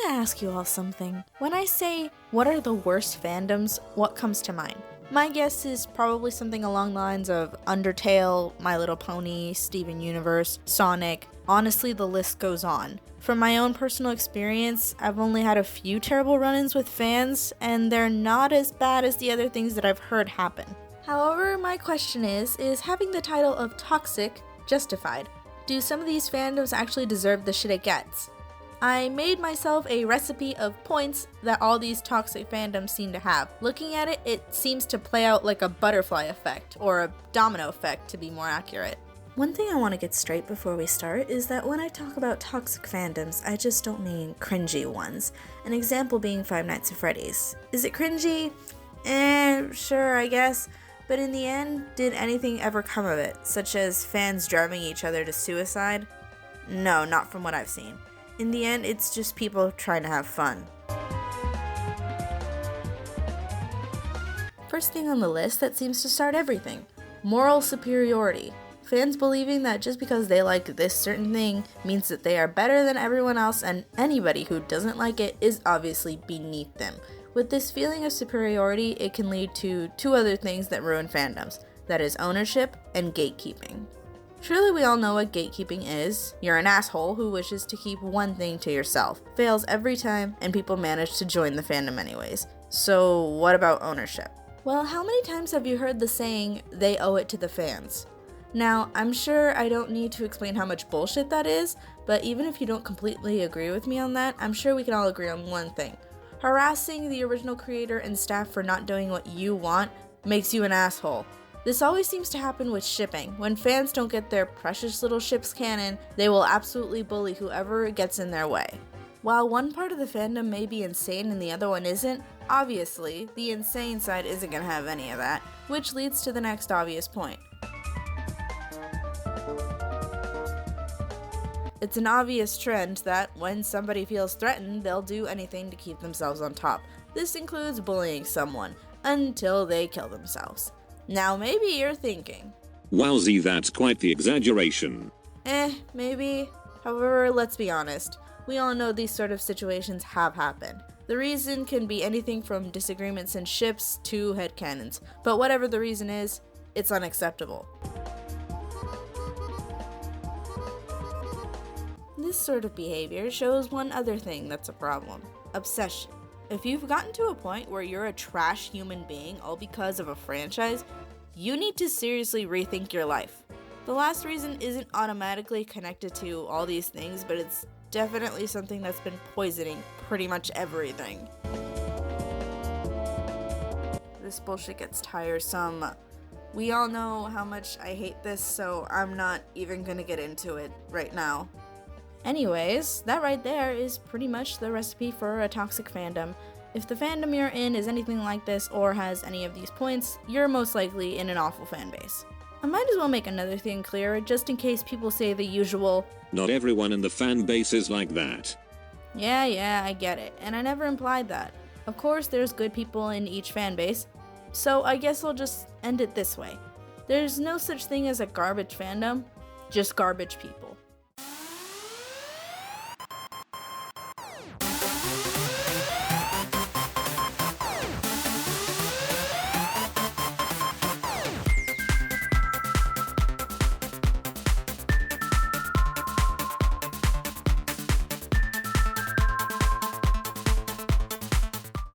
gonna ask you all something. When I say, what are the worst fandoms, what comes to mind? My guess is probably something along the lines of Undertale, My Little Pony, Steven Universe, Sonic. Honestly, the list goes on. From my own personal experience, I've only had a few terrible run-ins with fans, and they're not as bad as the other things that I've heard happen. However, my question is having the title of toxic justified? Do some of these fandoms actually deserve the shit it gets? I made myself a recipe of points that all these toxic fandoms seem to have. Looking at it, it seems to play out like a butterfly effect, or a domino effect to be more accurate. One thing I want to get straight before we start is that when I talk about toxic fandoms, I just don't mean cringy ones. An example being Five Nights at Freddy's. Is it cringy? Sure, I guess. But in the end, did anything ever come of it, such as fans driving each other to suicide? No, not from what I've seen. In the end, it's just people trying to have fun. First thing on the list that seems to start everything: moral superiority. Fans believing that just because they like this certain thing means that they are better than everyone else, and anybody who doesn't like it is obviously beneath them. With this feeling of superiority, it can lead to two other things that ruin fandoms. That is ownership and gatekeeping. Surely we all know what gatekeeping is. You're an asshole who wishes to keep one thing to yourself. Fails every time, and people manage to join the fandom anyways. So what about ownership? Well, how many times have you heard the saying, they owe it to the fans? Now, I'm sure I don't need to explain how much bullshit that is, but even if you don't completely agree with me on that, I'm sure we can all agree on one thing. Harassing the original creator and staff for not doing what you want makes you an asshole. This always seems to happen with shipping. When fans don't get their precious little ship's canon, they will absolutely bully whoever gets in their way. While one part of the fandom may be insane and the other one isn't, obviously, the insane side isn't going to have any of that, which leads to the next obvious point. It's an obvious trend that when somebody feels threatened, they'll do anything to keep themselves on top. This includes bullying someone, until they kill themselves. Now maybe you're thinking, wowzy, that's quite the exaggeration. Maybe. However, let's be honest. We all know these sort of situations have happened. The reason can be anything from disagreements in ships to headcanons, but whatever the reason is, it's unacceptable. This sort of behavior shows one other thing that's a problem: obsession. If you've gotten to a point where you're a trash human being all because of a franchise, you need to seriously rethink your life. The last reason isn't automatically connected to all these things, but it's definitely something that's been poisoning pretty much everything. This bullshit gets tiresome. We all know how much I hate this, so I'm not even gonna get into it right now. Anyways, that right there is pretty much the recipe for a toxic fandom. If the fandom you're in is anything like this or has any of these points, you're most likely in an awful fanbase. I might as well make another thing clear, just in case people say the usual, not everyone in the fan base is like that. Yeah, I get it, and I never implied that. Of course, there's good people in each fanbase, so I guess I'll just end it this way. There's no such thing as a garbage fandom, just garbage people.